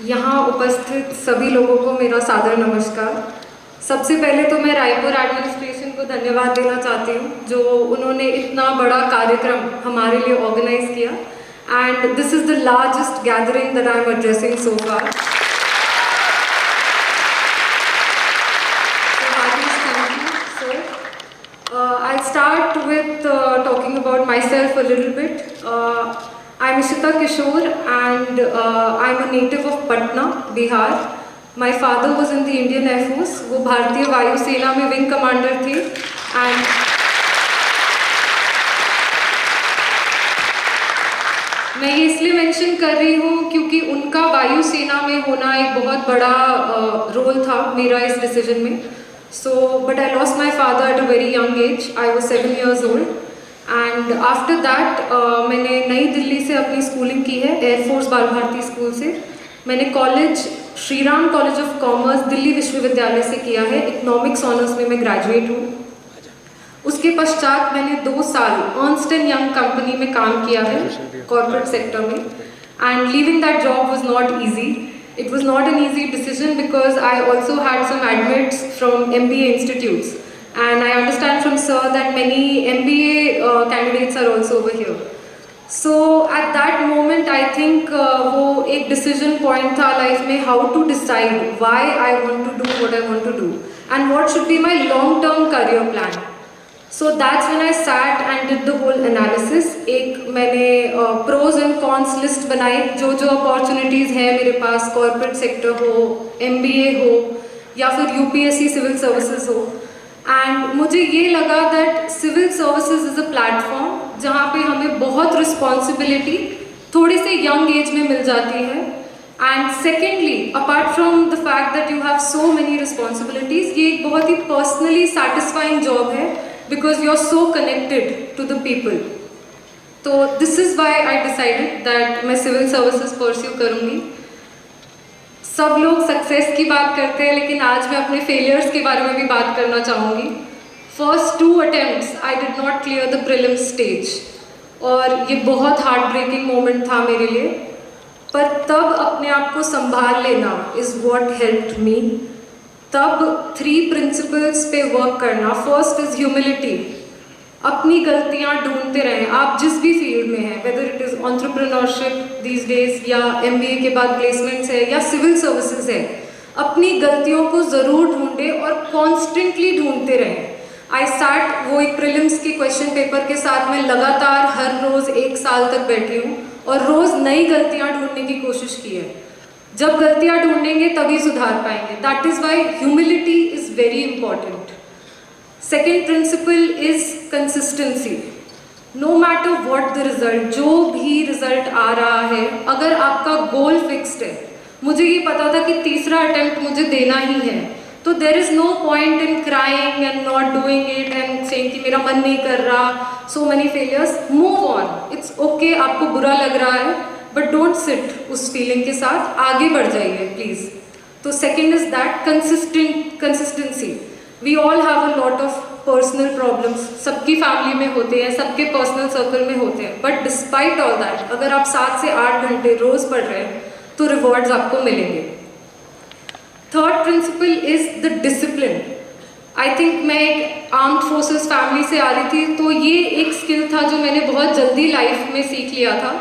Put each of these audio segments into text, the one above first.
यहाँ उपस्थित सभी लोगों को मेरा सादर नमस्कार। सबसे पहले तो मैं रायपुर एडमिनिस्ट्रेशन को धन्यवाद देना चाहती हूँ जो उन्होंने इतना बड़ा कार्यक्रम हमारे लिए ऑर्गेनाइज किया and this is the largest gathering that I am addressing so far. I'll start with talking about myself a little bit. I'm Ishita Kishore and I'm a native of Patna, Bihar. My father was in the Indian Air Force. वो भारतीय वायु सेना में wing commander थे and मैं ये इसलिए mention कर रही हूँ क्योंकि उनका वायु सेना में होना एक बहुत बड़ा रोल था मेरा इस डिसीजन में। But I lost my father at a very young age. I was 7 years old. And after that, मैंने नई दिल्ली से अपनी स्कूलिंग की है, एयरफोर्स बाल भारती स्कूल से। मैंने college Shri Ram college of commerce Delhi विश्वविद्यालय से किया है। इकोनॉमिक्स ऑनर्स में मैं ग्रेजुएट हूँ। उसके पश्चात मैंने 2 साल अर्नस्ट एंड यंग कंपनी में काम किया है कॉर्पोरेट सेक्टर में। And leaving that job was not easy. It was not an easy decision because I also had some admits from MBA institutes and I understand from sir that many MBA candidates are also over here. So at that moment I think वो एक decision point था life में how to decide why I want to do what I want to do and what should be my long term career plan. So that's when I sat and did the whole analysis. एक मैंने pros and cons list बनाई जो opportunities हैं मेरे पास corporate sector हो, MBA हो या फिर UPSC civil services हो and मुझे ये लगा that civil services is a platform जहाँ पे हमें बहुत responsibility थोड़ी से young age में मिल जाती है and secondly apart from the fact that you have so many responsibilities ये एक बहुत ही personally satisfying job है because you're so connected to the people. So this is why I decided that मैं civil services pursue करूँगी। सब लोग success की बात करते हैं लेकिन आज मैं अपने failures के बारे में भी बात करना चाहूँगी। First 2 attempts I did not clear the prelims stage और ये बहुत heartbreaking moment था मेरे लिए। पर तब अपने आप को संभाल लेना is what helped me। तब 3 प्रिंसिपल्स पे वर्क करना। फर्स्ट इज ह्यूमिलिटी, अपनी गलतियां ढूंढते रहें आप जिस भी फील्ड में हैं, whether it is entrepreneurship these days या MBA के बाद प्लेसमेंट्स है या सिविल सर्विसेज है, अपनी गलतियों को ज़रूर ढूंढें और कॉन्स्टेंटली ढूंढते रहें। आई सैट वो एक प्रीलिम्स की क्वेश्चन पेपर के साथ मैं लगातार हर रोज़ 1 साल तक बैठी हूँ और रोज़ नई गलतियाँ ढूंढने की कोशिश की है। जब गलतियां ढूंढेंगे तभी सुधार पाएंगे। That is why humility is very important. Second principle is consistency. No matter what the result, जो भी रिजल्ट आ रहा है, अगर आपका गोल फिक्स्ड है, मुझे ये पता था कि तीसरा अटेम्प्ट मुझे देना ही है, तो there is no point in crying and not doing it and saying कि मेरा मन नहीं कर रहा, so many failures. Move on, it's okay, आपको बुरा लग रहा है बट डोंट सिट उस फीलिंग के साथ, आगे बढ़ जाइए प्लीज़। तो second is that consistency. We all have a lot of personal problems, सबकी फैमिली में होते हैं, सबके पर्सनल सर्कल में होते हैं, बट डिस्पाइट ऑल दैट अगर आप 7 से 8 घंटे रोज़ पढ़ रहे हैं तो रिवॉर्ड्स आपको मिलेंगे। Third principal is the discipline. I think मैं एक आर्म्ड फोर्सेस फैमिली से आ रही थी तो ये एक स्किल था जो मैंने बहुत जल्दी लाइफ में सीख लिया था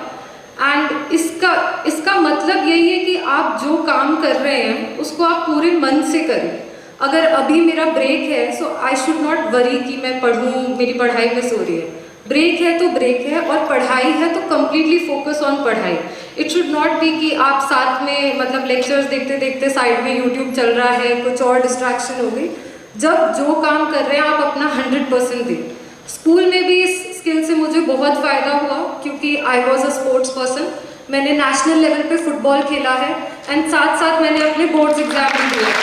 एंड इसका मतलब यही है कि आप जो काम कर रहे हैं उसको आप पूरे मन से करें। अगर अभी मेरा ब्रेक है सो आई शुड नॉट वरी कि मैं पढ़ूँ, मेरी पढ़ाई मिस हो रही है। ब्रेक है तो ब्रेक है और पढ़ाई है तो कम्प्लीटली फोकस ऑन पढ़ाई। इट शुड नॉट बी कि आप साथ में मतलब लेक्चर्स देखते देखते साइड में यूट्यूब चल रहा है, कुछ और डिस्ट्रैक्शन हो गई। जब जो काम कर रहे हैं आप अपना 100% दें। स्कूल में भी इस स्किल से मुझे बहुत फ़ायदा हुआ क्योंकि I was a sports person. मैंने नेशनल लेवल पे फुटबॉल खेला है एंड साथ साथ मैंने अपने बोर्ड्स एग्जाम भी दिया।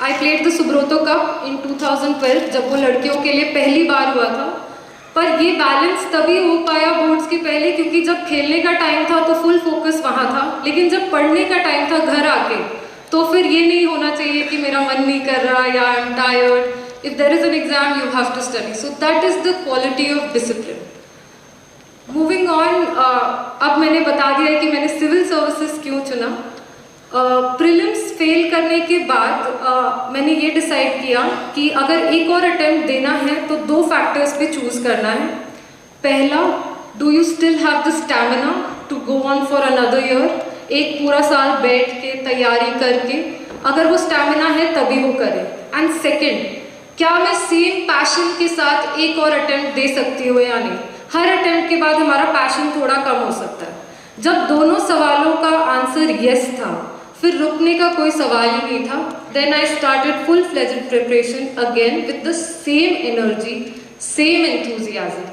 I played the Subroto cup in 2012 जब वो लड़कियों के लिए पहली बार हुआ था। पर ये बैलेंस तभी हो पाया बोर्ड्स के पहले क्योंकि जब खेलने का टाइम था तो फुल फोकस वहाँ था, लेकिन जब पढ़ने का टाइम था घर आके तो फिर ये नहीं होना चाहिए कि मेरा मन नहीं कर रहा या I am tired. If there is an exam you have to study, so that is the quality of discipline. अब मैंने बता दिया है कि मैंने सिविल सर्विसेज क्यों चुना। प्रीलिम्स फेल करने के बाद मैंने ये डिसाइड किया कि अगर एक और अटेम्प्ट देना है तो 2 फैक्टर्स पे चूज़ करना है। पहला, do you still have the stamina to go on for another year, एक पूरा साल बैठ के तैयारी करके, अगर वो स्टैमिना है तभी वो करें। एंड सेकेंड, क्या मैं सेम पैशन के साथ एक और अटेम्प्ट दे सकती हूँ या नहीं। हर अटेम्प्ट के बाद हमारा पैशन थोड़ा कम हो सकता है। जब दोनों सवालों का आंसर यस था, फिर रुकने का कोई सवाल ही नहीं था। Then I started full fledged preparation again with the same energy, same enthusiasm,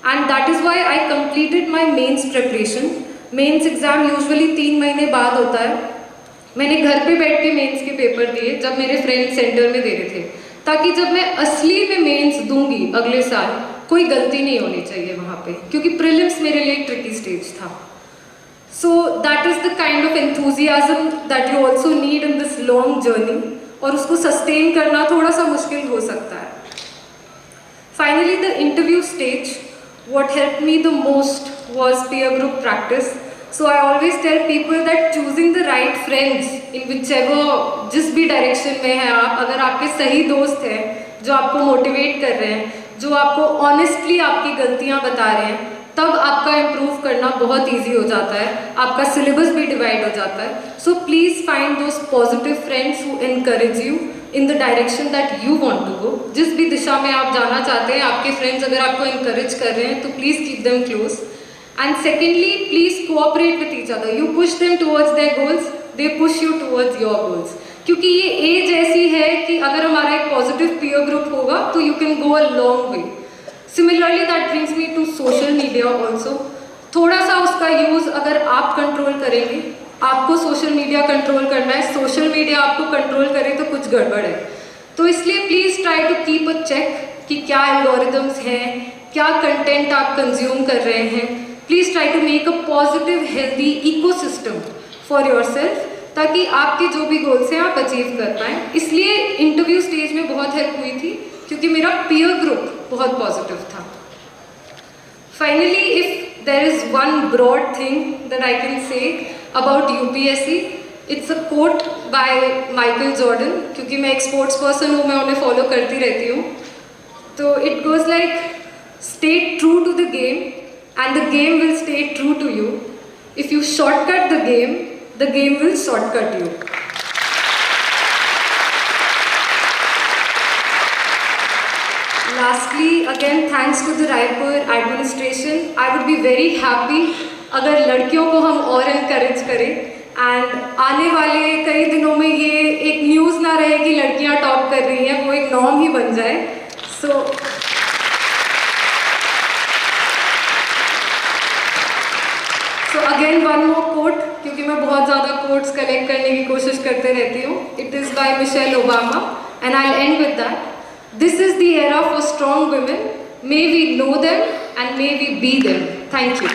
and that is why I completed my mains preparation. Mains exam usually 3 महीने बाद होता है। मैंने घर पे बैठ के मेंस के पेपर दिए जब मेरे फ्रेंड सेंटर में दे रहे थे, ताकि जब मैं असली में मेंस दूंगी अगले साल, कोई गलती नहीं होनी चाहिए वहाँ पे, क्योंकि प्रीलिम्स मेरे लिए ट्रिकी स्टेज था। So that is the kind of enthusiasm that you also need in this long journey, और उसको sustain करना थोड़ा सा मुश्किल हो सकता है। Finally, the interview stage, what helped me the most was peer group practice. So I always tell people that choosing the right friends in whichever, जिस भी direction में है आप, अगर आपके सही दोस्त हैं जो आपको motivate कर रहे हैं, जो आपको honestly आपकी गलतियाँ बता रहे हैं, तब आपका इम्प्रूव करना बहुत ईजी हो जाता है, आपका सिलेबस भी डिवाइड हो जाता है। So please find those positive friends who encourage you in the direction that you want to go. जिस भी दिशा में आप जाना चाहते हैं, आपके फ्रेंड्स अगर आपको इनकरेज कर रहे हैं तो please keep them close. And secondly, please cooperate with each other. You push them towards their goals, they push you towards your goals. क्योंकि ये एज ऐसी है कि अगर हमारा एक पॉजिटिव पीयर ग्रुप होगा तो you can go a long way. Similarly, that brings me to social media also. थोड़ा सा उसका यूज़ अगर आप कंट्रोल करेंगे, आपको सोशल मीडिया कंट्रोल करना है, सोशल मीडिया आपको कंट्रोल करे तो कुछ गड़बड़ है। तो इसलिए please try to keep a check कि क्या एल्गोरिदम्स हैं, क्या कंटेंट आप कंज्यूम कर रहे हैं। Please try to make a positive healthy ecosystem for yourself, ताकि आपके जो भी गोल्स हैं आप अचीव कर पाएँ। इसलिए इंटरव्यू स्टेज में बहुत हेल्प हुई थी, क्योंकि मेरा पीयर ग्रुप बहुत पॉजिटिव था। Finally, if there is one broad thing that I can say about UPSC, it's a quote by Michael Jordan, क्योंकि मैं एक स्पोर्ट्स पर्सन हूँ, मैं उन्हें फॉलो करती रहती हूँ। तो it goes like, stay true to the game and the game will stay true to you. If you shortcut the game will shortcut you. Lastly, again thanks to the Raipur administration. I would be very happy अगर लड़कियों को हम और encourage करें, and आने वाले कई दिनों में ये एक न्यूज़ ना रहे कि लड़कियां टॉप कर रही हैं, वो एक नॉर्म ही बन जाए। So again one more quote, क्योंकि मैं बहुत ज़्यादा quotes कलेक्ट करने की कोशिश करते रहती हूँ। It is by Michelle Obama, and I'll end with that. This is the era for strong women. May we know them and may we be them. Thank you.